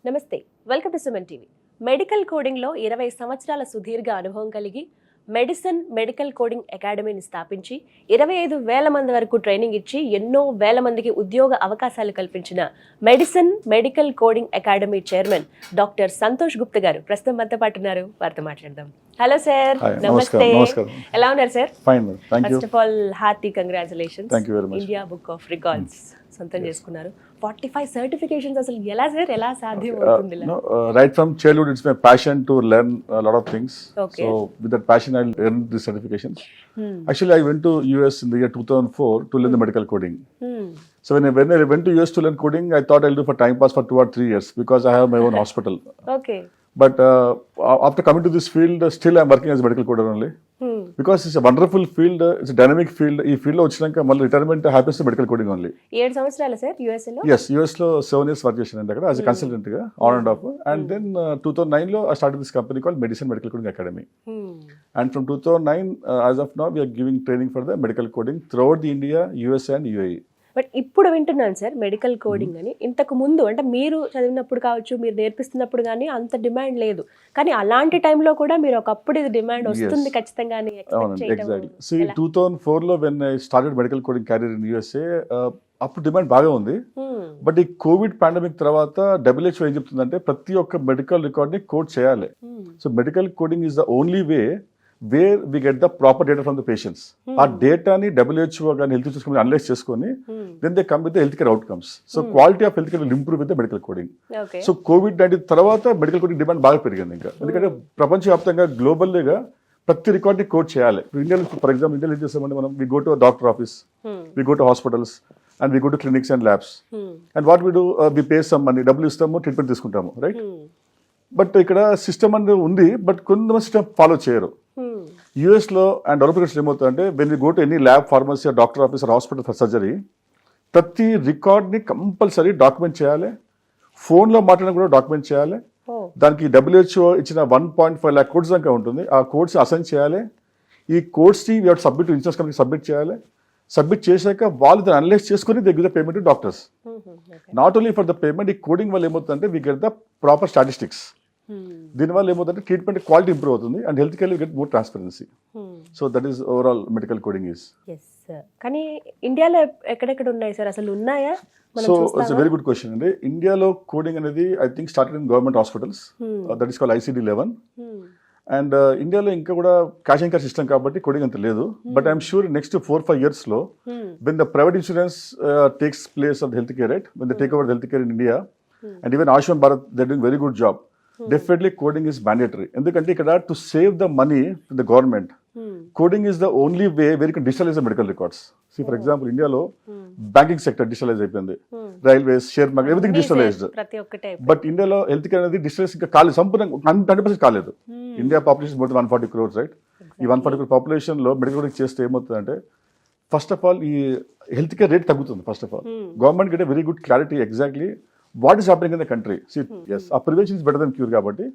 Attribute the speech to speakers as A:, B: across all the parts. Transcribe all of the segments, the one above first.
A: నమస్తే, welcome to Suman TV. Medical కోడింగ్లో 20 సంవత్సరాల సుదీర్ఘ అనుభవం కలిగి మెడికల్ కోడింగ్ అకాడమీని స్థాపించి 25,000 మంది వరకు ట్రైనింగ్ ఇచ్చి ఎన్నో వేల మందికి ఉద్యోగ అవకాశాలు కల్పించిన medical Coding academy chairman doctor Santosh Gupta గారు ప్రస్తుతం మనతో పాటు ఉన్నారు. వారితో మాట్లాడదాం. హలో సార్, నమస్తే. ఎలా ఉన్నారు sir? First of all hearty congratulations. India book of records సొంతం చేసుకున్నారు. 45 సర్టిఫికేషన్స్. అసలు ఎలా సార్, ఎలా సాధ్యం అవుతుంది?
B: Right from childhood, it's my passion to learn a lot of things.
A: Okay.
B: So with that passion, I earned these certifications. Actually, I went to US in the year 2004 to learn the medical coding. So when I went to US to learn coding, I thought I'll do for time pass for 2 or 3 years because I have my own hospital.
A: Okay.
B: But after coming to this field, still I'm working as a medical coder only. Because it's a wonderful field, it's a dynamic field. ఈ field లో వచ్చినాక మళ్ళీ retirement హ్యాపీస్ medical coding only.
A: 7 సంవత్సరాలు sir US లో?
B: Yes, US లో 7 years work చేశాను అక్కడ యాజ్ కన్సల్టెంట్ గా on and off. And then 2009 లో I started this company called Medical Coding Academy. And from 2009 as of now we are giving training for the medical coding throughout the India, US and UAE.
A: But ఇప్పుడు వింటున్నాను sir medical coding అని. ఇంతకు ముందు అంటే మీరు చదివినప్పుడు కావచ్చు, మీరు నేర్పిస్తున్నప్పుడు కానీ అంత డిమాండ్ లేదు. కానీ అలాంటి టైంలో కూడా మీరు ఒకప్పుడు ఇది డిమాండ్ వస్తుంది ఖచ్చితంగా అని ఎక్స్పెక్ట్ చేయడం.
B: ఎగ్జాక్ట్లీ. సో 2004 లో when I started medical coding career in USA, అప్పుడు డిమాండ్ బాగా ఉంది. బట్ ఈ కోవిడ్ పాండమిక్ తర్వాత WHO ఏం చెప్తుందంటే ప్రతి ఒక్క మెడికల్ రికార్డ్ ని కోడ్ చేయాలి. So medical coding is the only way where we get the proper data from the patients. ఆ డేటాని WHO కానీ హెల్త్ ఇన్సూరెన్స్ కంపెనీ అనలైజ్ చేసుకొని then they come with the health care outcomes. So quality of health care will improve with the medical coding. So COVID-19 తర్వాత medical coding demand బాగా పెరిగింది. ఇంకా ఎందుకంటే ప్రపంచవ్యాప్తంగా గ్లోబల్గా ప్రతి రికార్డ్ని కోడ్ చేయాలి. ఇండియాలో ఫర్ ఎగ్జాంపుల్ ఇండియాలో ఏం చేస్తామంటే మనం we go to doctor office, we go to hospitals and we go to clinics and labs. And what we do, we pay some money, డబ్బులు ఇస్తాము, ట్రీట్మెంట్ తీసుకుంటాము, రైట్? బట్ ఇక్కడ సిస్టమ్ అనేది ఉంది, బట్ కొంతమంది సిస్టమ్ ఫాలో చేయరు. US లో and developed countries ఏమవుతుందంటే when you go to any lab, pharmacy, doctor office, hospital for surgery, ప్రతి రికార్డ్ని కంపల్సరీ డాక్యుమెంట్ చేయాలి. ఫోన్లో మాట్లాడడం కూడా డాక్యుమెంట్ చేయాలి. దానికి WHO ఇచ్చిన 1.5 lakh కోడ్స్ దాకా ఉంటుంది. ఆ కోడ్స్ అసైన్ చేయాలి. ఈ కోడ్స్ని వీ హావ్ సబ్మిట్ ఇన్సూరెన్స్ కంపెనీకి సబ్మిట్ చేయాలి. సబ్మిట్ చేశాక వాళ్ళు దాన్ని అనలైజ్ చేసుకుని they give the payment to doctors. Not only for the payment, ఈ కోడింగ్ వల్ల ఏమవుతుందంటే we get the proper statistics. దీనివల్ల ఏమవుతుందంటే ట్రీట్మెంట్ క్వాలిటీ ఇంప్రూవ్ అవుతుంది and health care get more transparency. So that is overall medical coding is.
A: కానీ ఇండియాలో ఎక్కడెక్కడ ఉన్నాయి సార్, అసలు ఉన్నాయా?
B: So it's very good question అండి. ఇండియాలో కోడింగ్ అనేది I think started in government hospitals, that is called ICD-11. And ఇండియాలో ఇంకా కూడా క్యాష్ అండ్ క్యాష్ సిస్టమ్ కాబట్టి కోడింగ్ అంత లేదు. But I'm sure next 4-5 years లో when the private insurance takes place of health care, right, when the take over health care in India and even Ayushman Bharat, they doing very good job. Definitely coding is mandatory. ఎందుకంటే ఇక్కడ to save the money to the government, coding is the only way where you can digitalize the medical records. See for example, ఇండియాలో banking sector digitalise అయిపోయింది, railways, share market, everything digitalised. But ఇండియాలో health care అనేది digitalise ఇంకా కాలేదు, సంపూర్ణంగా 100% కాలేదు. India population more than 140 crores, right? ఈ 140 crore population లో మెడికల్ కోడింగ్ చేస్తే ఏమవుతుందంటే ఫస్ట్ ఆఫ్ ఆల్ ఈ హెల్త్ కేర్ రేట్ తగ్గుతుంది. First of all government get very good clarity exactly what is happening in the country. See, yes, our prevention is better than cure కాబట్టి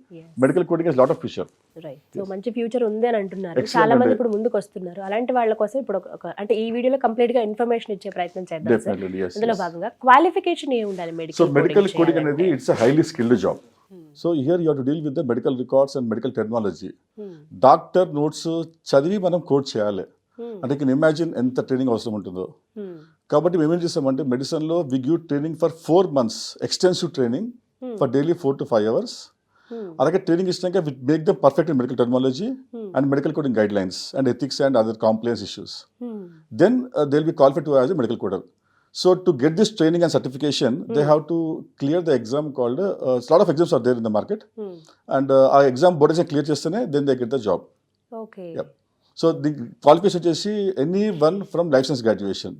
B: medical coding has lot of future.
A: Right. So మంచి future ఉంది అని అంటున్నారు. చాలా మంది ఇప్పుడు ముందుకు వస్తున్నారు. అలాంటి వాళ్ళ కోసం ఇప్పుడు అంటే ఈ వీడియోలో కంప్లీట్ గా ఇన్ఫర్మేషన్ ఇచ్చే ప్రయత్నం చేద్దాం సార్. అందులో భాగంగా క్వాలిఫికేషన్ ఏ ఉండాలి మెడికల్?
B: సో మెడికల్ కోడింగ్ అనేది it's a highly skilled job. So here you have to deal with the medical records and medical technology. Doctor notes చదివి మనం కోడ్ చేయాలి అంటే కెన్ ఇమాజిన్ ఎంత ట్రైనింగ్ అవసరం ఉంటుందో. కాబట్టి మేమేం చేస్తామంటే మెడిసిన్లో we give training for 4 months, extensive training for daily 4 to 5 hours. అలాగే ట్రైనింగ్ ఇచ్చినాక we make them perfect in medical technology and medical coding guidelines and ethics and other compliance issues. Then they will be qualified to as a medical coder. So to get this training and certification, they have to clear the exam called, lot of exams are there in the market. And our exam board is clear chestane, then they get the job.
A: Okay.
B: Yep. So the qualification chesi anyone from license graduation,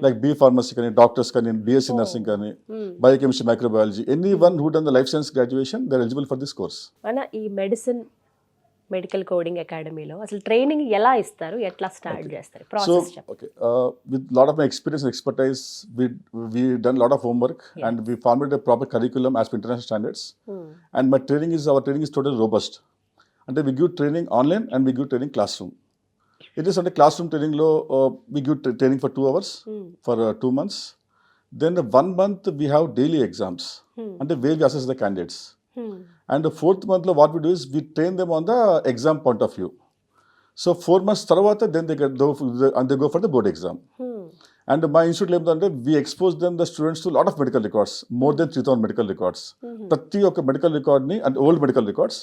B: like B pharmacy kani, doctors kani, BSc nursing kani, biochemistry, microbiology, anyone who done the life science graduation, they are eligible for this course.
A: Ana ee medical coding అకాడమీలో అసలు training ఎలా ఇస్తారు, ఎట్లా start చేస్తారు, process చెప్పండి.
B: Okay, with lot of my experience and expertise, we done lot of homework and we formed a proper curriculum as per international standards. And our training is totally robust. And we give training online and we give training classroom. It is on the classroom training lo we give training for 2 hours for 2 months. Then 1 month we have daily exams, and where we assess the candidates. And the 4th month lo what we do is we train them on the exam point of view. So 4 months tarvata then they go for the board exam. And my institute lo emtante we expose them the students to a lot of medical records, more than 3,000 medical records. ప్రతి ఒక్క medical record ని and old medical records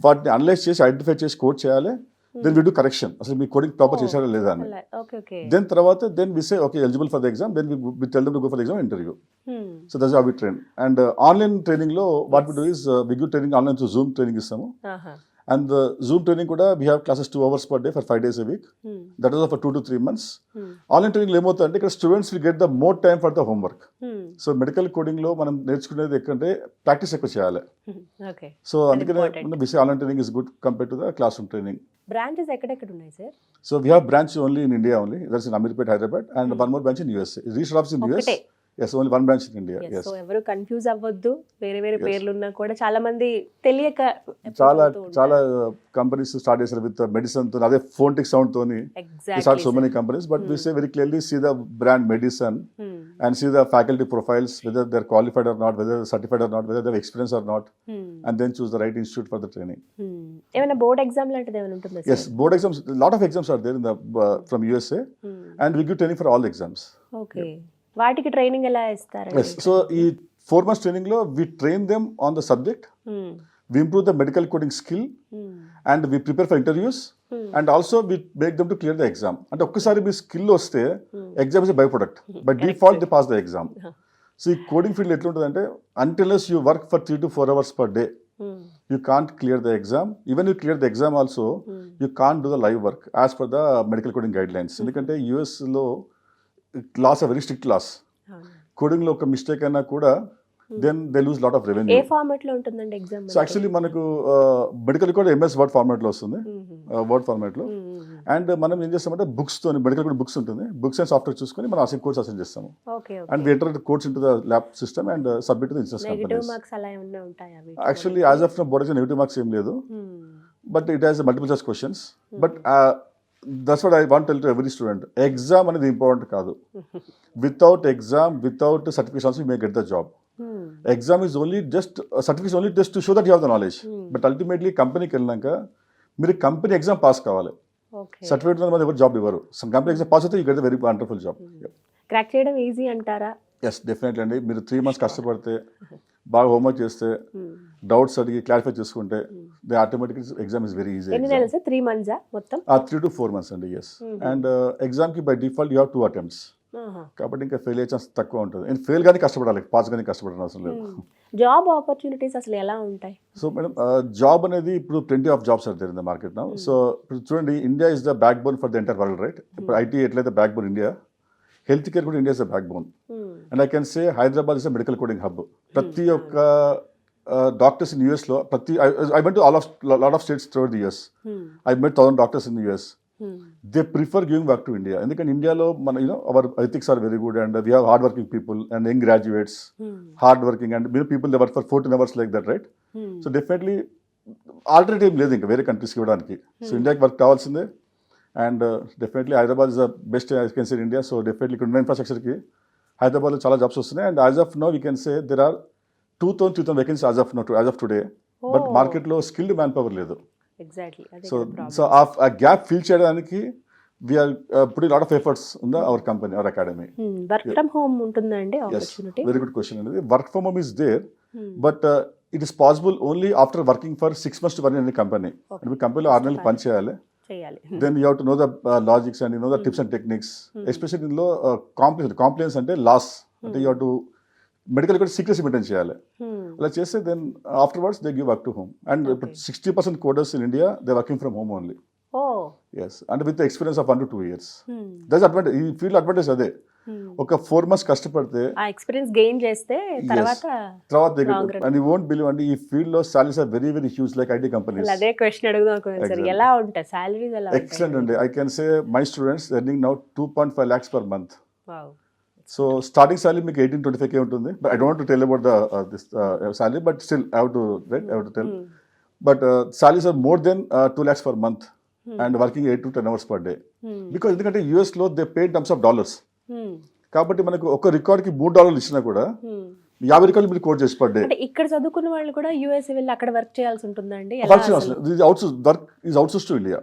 B: వాటిని analyse చేసి identify చేసి code చేయాలి. Then we do correction, అసలు మీ coding proper చేశారా లేదా అని. దెన్ తర్వాత then we say okay eligible for the exam, then we tell them to go for the exam interview. So that's how we train. And online training లో what we do is we give training online through Zoom training ఇస్తాము. And the Zoom training kuda we have classes 2 hours per day for 5 days a week. That is for 2 to 3 months. Online training lo emotante ikkada students will get the more time for the homework. So medical coding lo manam nerchukunedi ekkante practice ekku cheyali.
A: Okay.
B: So andukane we say online training is good compared to the classroom training.
A: Branches ekkada unnai sir?
B: So we have branch only in India only. That's in Amirpet, Hyderabad, and one more branch in USA. Reached office in US. Yes, only one branch in India. Yes.
A: So ఎవరు confuse అవ్వద్దు, వేరే వేరే పేర్లు ఉన్నా కూడా చాలా మంది తెలియక
B: చాలా కంపెనీస్ స్టార్ట్ చేశారు విత్ మెడిసిన్ తో, అదే ఫోన్టిక్ సౌండ్ తోని. Start so many companies, but we say very clearly see the brand medicine and see the faculty profiles, whether they are qualified or not, whether certified or not, whether they have experience or not, and then choose the right institute for the training.
A: ఏమైనా board exam లాంటిది ఏమైనా ఉంటుందా?
B: Yes, board exams, lot of exams are there in the from USA, and we give training for all the exams.
A: Okay. వాటికి training ఎలా ఇస్తారు?
B: Yes, so ఈ 4 months training లో we train them on the subject, we improve the medical coding skill, and we prepare for interviews, and also we make them to clear the exam. అంటే ఒక్కసారి మీ skill వస్తే exam is by product, by default they pass the exam. So ఈ coding field ఎట్లుంటుందంటే unless you work for 3 to 4 hours per day, you can't clear the exam. Even you clear the exam also, you can't do the live work as per the medical coding guidelines. ఎందుకంటే US లో laws are very strict laws. Coding లో ఒక mistake అయినా కూడా then they lose lot of revenue.
A: ఏ format లో ఉంటుందండి exam?
B: So actually మనకు medical record MS word format లో వస్తుంది, వర్డ్ ఫార్మాట్ లో. అండ్ మనం ఏం చేస్తామంటే బుక్స్ తో, మెడికల్ రికార్డ్ బుక్స్ ఉంటుంది, బుక్స్ అండ్ సాఫ్ట్వేర్ చూసుకొని మనం అసైన్ కోర్స్ అసైన్ చేస్తాము. And we enter the codes into the lab system and submit to the insurance companies. Actually as of now board exam negative marks ఏం లేదు, but it has multiple choice questions. But that's what I want to tell to every student. Exam అనేది important కాదు. Without exam, without certification also you may get the job. Exam is only just certification only just to show that you have the knowledge. But ultimately కంపెనీకి వెళ్ళినాక మీరు company exam pass కావాలి. Certificate మీద ఎవరు job ఇవ్వరు. Some company exam pass అయితే you get the very wonderful job.
A: Crack చేయడం easy అంటారా?
B: ఎస్, డెఫినెట్లీ అండి. మీరు 3 months కష్టపడితే, బాగా హోంవర్క్ చేస్తే, డౌట్స్ అడిగి క్లారిఫై చేసుకుంటే, they automatic exam is very easy.
A: ఎన్ని నెలలు సార్? 3 months మొత్తం?
B: 3 to 4 months అండి. ఎస్. అండ్ ఎగ్జామ్ కి by default you have 2 attempts. కాబట్టి ఇంకా ఫెయిల్ అయ్యే ఛాన్స్ తక్కువ ఉంటుంది. అండ్ ఫెయిల్ కానీ కష్టపడాలి, పాస్ కానీ కష్టపడాల్సిన అవసరం లేదు.
A: జాబ్ ఆపర్చునిటీస్ అసలు ఎలా ఉంటాయి?
B: సో మేడం, జాబ్ అనేది ఇప్పుడు plenty of jobs are there in the market now. So ఇప్పుడు చూడండి, India is the backbone for the entire world, right? ఇప్పుడు ఐటీ ఎట్లయితే backbone India, health care కూడా India is the backbone. And I can say Hyderabad is the medical coding hub. ప్రతి ఒక్క doctors in US లో, I went to lot of states throughout the years. I met 1,000 doctors in the US. They prefer giving back to India. ఎందుకంటే ఇండియాలో మన our ethics are very good, and we have hard working people and young graduates, hard working, and people they work for 14 hours like that, right? So definitely alternative లేదు ఇంకా వేరే కంట్రీస్కి ఇవ్వడానికి. సో ఇండియాకి వర్క్ కావాల్సిందే. And definitely Hyderabad is the best I can say India. So definitely ఇక్కడ ఉన్న ఇన్ఫ్రాస్ట్రక్చర్కి హైదరాబాద్లో చాలా జాబ్స్ వస్తున్నాయి. And as of now we can say there are 2,000 vacancies as of today. But మార్కెట్లో స్కిల్డ్ మ్యాన్ పవర్ లేదు. సో ఆ గ్యాప్ ఫిల్ చేయడానికి we're putting lot of efforts in our company, our academy.
A: Work from home ఉంటుందండి opportunity?
B: Very good question అనేది. Work from home is there, but it is possible only after working for 6 months to 1 year in company. మీ కంపెనీలో 6 నెలలు పని చేయాలి. Then you have to know the logics and you know the tips and techniques. Especially in compliance అంటే laws అంటే you have to medical కూడా secrecy maintain చేయాలి. అలా చేస్తే then afterwards they give work to home. And 60% coders in India they working from home only. Yes, and with experience of 1 to 2 years. That's advantage. ఈ field advantage అదే. ఒక 4 months కష్టపడితే
A: ఆ experience gain చేస్తే తర్వాత
B: అండ్ యూ వోంట్ బిలీవ్ అండి, ఈ field లో salaries are very very huge like IT companies.
A: అదే క్వశ్చన్ అడుగుదాం అనుకున్నాను సార్, ఎలా ఉంటాయి సాలరీస్? ఎలా?
B: ఎక్సలెంట్ అండి. I can say my students earning now 2.5 lakhs per month.
A: Wow.
B: So starting salary మీకు 18-25K ఉంటుంది. But I don't to tell about the this salary, but still I have to tell. But salaries are more than 2 lakhs per month and working 8 to 10 hours per day. Because ఎందుకంటే US లో they pay in terms of dollars. కాబట్టి మనకు ఒక రికార్డ్కి $3 ఇచ్చినా కూడా 50 రికార్డులు మీరు code చేసి పర్ డే.
A: అంటే ఇక్కడ చదువుకున్న వాళ్ళు కూడా యూఎస్ వెళ్ళి అక్కడ వర్క్ చేయాల్సి ఉంటుందండి?
B: Work is outsource to India.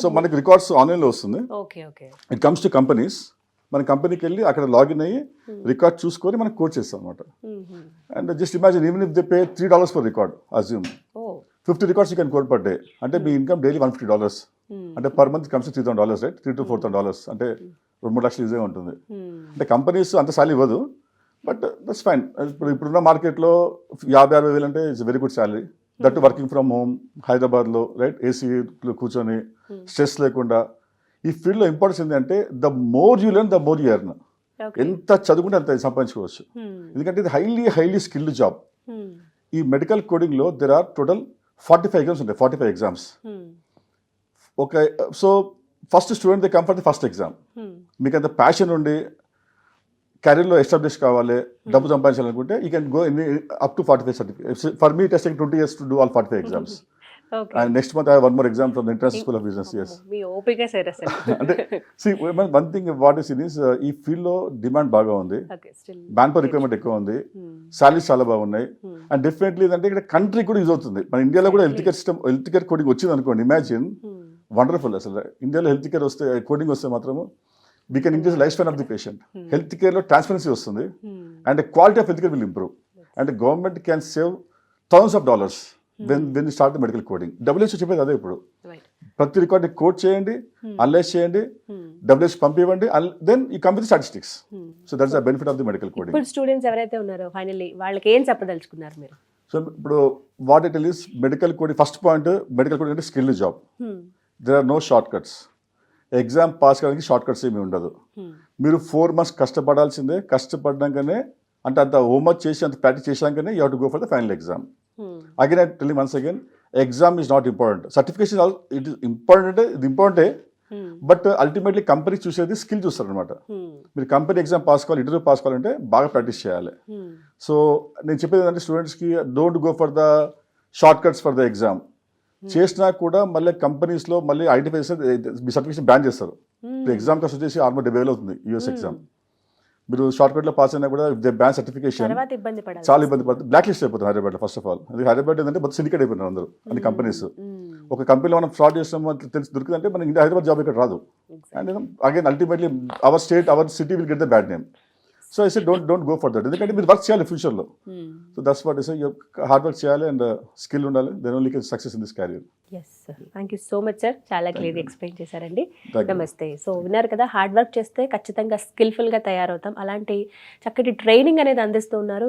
B: So మనకి రికార్డ్స్ ఆన్లైన్లో వస్తుంది.
A: Okay okay.
B: It comes to companies. మన కంపెనీకి వెళ్ళి అక్కడ లాగిన్ అయ్యి రికార్డ్ చూసుకొని మనకు కోడ్ చేస్తాం అనమాట. And just imagine even if they pay $3 for record, assume 50 records you can code per day. అంటే మీ ఇన్కమ్ డైలీ $150. అంటే per month comes $3,000, right? $3,000 to $4,000 అంటే 2-3 లక్షలు ఈజీగా ఉంటుంది. అంటే కంపెనీస్ అంత సాలరీ ఇవ్వదు, బట్ దట్స్ ఫైన్. ఇప్పుడున్న మార్కెట్లో 50-60 వేలు అంటే it's very good salary. That working from home, హైదరాబాద్లో, రైట్? ఏసీలో కూర్చొని స్ట్రెస్ లేకుండా. ఈ ఫీల్డ్లో ఇంపార్టెన్స్ ఏంటంటే the more you learn the more you earn. ఎంత చదువుకుంటే అంత సంపాదించుకోవచ్చు. ఎందుకంటే ఇది హైలీ స్కిల్డ్ జాబ్. ఈ మెడికల్ కోడింగ్లో దెర్ ఆర్ టోటల్ 45 ఎగ్జామ్స్ ఉంటాయి. 45 exams. Okay, so first student they come for the first exam. మీకు అంత ప్యాషన్ ఉండి కెరీర్లో ఎస్టాబ్లిష్ కావాలి, డబ్బు సంపాదించాలనుకుంటే you can go up to 45 certificates. For me testing 20 years to do all 45 exams. And next month I have one more exam from the International School of Business. Yes.
A: మీ ఓపిక సరే అసలు.
B: అంటే see one thing what is in is ఈ field లో demand బాగా ఉంది. Man power requirement ఎక్కువ ఉంది. సాలరీస్ చాలా బాగున్నాయి. అండ్ డెఫినెట్లీ ఏంటంటే ఇక్కడ కంట్రీ కూడా యూజ్ అవుతుంది. మన ఇండియాలో కూడా హెల్త్ కేర్ కోడింగ్ వచ్చింది అనుకోండి, ఇమాజిన్ వండర్ఫుల్. అసలు ఇండియాలో హెల్త్ కేర్ వస్తే, కోడింగ్ వస్తే మాత్రము we can increase life span of the patient. Health కేర్లో ట్రాన్స్పరెన్సీ వస్తుంది and quality of health care will improve. And government can save $1,000s when you start the medical coding. WHO చెప్పేది అదే. ఇప్పుడు ప్రతి రికార్డ్ని కోడ్ చేయండి, అనలైజ్ చేయండి, WHO పంపివ్వండి, then you come with statistics. So that's the benefit of the medical coding.
A: ఇప్పుడు students ఎవరైతే ఉన్నారో ఫైనల్లీ వాళ్ళకి ఏం చెప్పదలుచుకున్నారు మీరు?
B: సో ఇప్పుడు what it is medical coding, first point, medical coding అంటే skilled job. There are no shortcuts. Exam pass కావడానికి షార్ట్ కట్స్ ఏమి ఉండదు. మీరు 4 months కష్టపడాల్సిందే. కష్టపడ్డాకనే, అంటే అంత హోంవర్క్ చేసి అంత ప్రాక్టీస్ చేసాకనే you have to go for the final exam. Again, I tell you once again, exam is not important. Certification it is important, but ultimately company చూసేది స్కిల్ చూస్తారు అనమాట. మీరు కంపెనీ ఎగ్జామ్ పాస్ కావాలి, interview pass కావాలంటే బాగా practice చేయాలి. So నేను చెప్పేది ఏంటంటే స్టూడెంట్స్కి don't go for the short cuts for the exam. చేసినా కూడా మళ్ళీ కంపెనీస్లో మళ్ళీ ఐడెంటిఫై చేస్తే మీ సర్టిఫికేషన్ బ్యాన్ చేస్తారు. ఇప్పుడు ఎగ్జామ్ కాస్ట్ వచ్చేసి ఆల్మోస్ట్ 70,000 అవుతుంది యూఎస్ ఎగ్జామ్. మీరు షార్ట్ కట్లో పాస్ అయినా కూడా దే బ్యాన్ సర్టిఫికేషన్, చాలా ఇబ్బంది పడుతుంది. బ్లాక్ లిస్ట్ అయిపోతుంది హైదరాబాద్లో. ఫస్ట్ ఆఫ్ ఆల్ అది హైదరాబాద్ ఏంటంటే మొత్తం సిండికేట్ అయిపోయినారు అందరూ, అన్ని కంపెనీస్. ఒక కంపెనీలో మనం ఫ్రాడ్ చేస్తాం తెలిసి దొరికిందంటే మనకి ఇండియా హైదరాబాద్ జాబ్ ఇక్కడ రాదు. And again ultimately our state, our city will get the bad name. So I say don't go for that. ఎందుకంటే మీరు వర్క్ చేయాలి ఫ్యూచర్లో. So that's what I say, hard work చేయాలి అండ్ స్కిల్ ఉండాలి. Then only can success in this career.
A: Yes sir, thank you so much sir, చాలా క్లియర్గా explain చేశారండి. నమస్తే. సో విన్నారు కదా, హార్డ్ వర్క్ చేస్తే ఖచ్చితంగా స్కిల్ఫుల్గా తయారవుతాం. అలాంటి చక్కటి ట్రైనింగ్ అనేది అందిస్తూ ఉన్నారు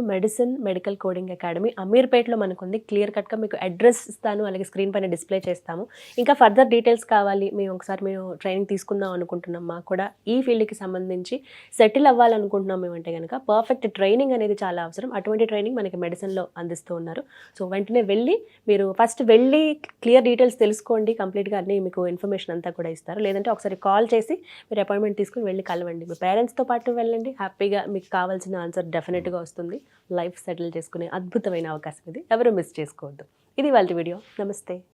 A: మెడికల్ కోడింగ్ అకాడమీ. అమీర్పేటలో మనకు ఉంది. క్లియర్ కట్గా మీకు అడ్రస్ ఇస్తాను, అలాగే స్క్రీన్ పైన డిస్ప్లే చేస్తాము. ఇంకా ఫర్దర్ డీటెయిల్స్ కావాలి, మేము ఒకసారి మేము ట్రైనింగ్ తీసుకుందాం అనుకుంటున్నాం, మాకు కూడా ఈ ఫీల్డ్కి సంబంధించి సెటిల్ అవ్వాలనుకుంటున్నాం మేమంటే కనుక పర్ఫెక్ట్ ట్రైనింగ్ అనేది చాలా అవసరం. అటువంటి ట్రైనింగ్ మనకి మెడిసిన్లో అందిస్తూ ఉన్నారు. సో వెంటనే వెళ్ళి మీరు ఫస్ట్ వెళ్ళి క్లియర్ డీటెయిల్స్ తెలుసుకోండి. కంప్లీట్గా అన్నీ మీకు ఇన్ఫర్మేషన్ అంతా కూడా ఇస్తారు. లేదంటే ఒకసారి కాల్ చేసి మీరు అపాయింట్మెంట్ తీసుకుని వెళ్ళి కలవండి. మీ పేరెంట్స్తో పాటు వెళ్ళండి. హ్యాపీగా మీకు కావాల్సిన ఆన్సర్ డెఫినెట్గా వస్తుంది. లైఫ్ సెటిల్ చేసుకునే అద్భుతమైన అవకాశం ఇది, ఎవరు మిస్ చేసుకోవద్దు. ఇది వాళ్ళ వీడియో. నమస్తే.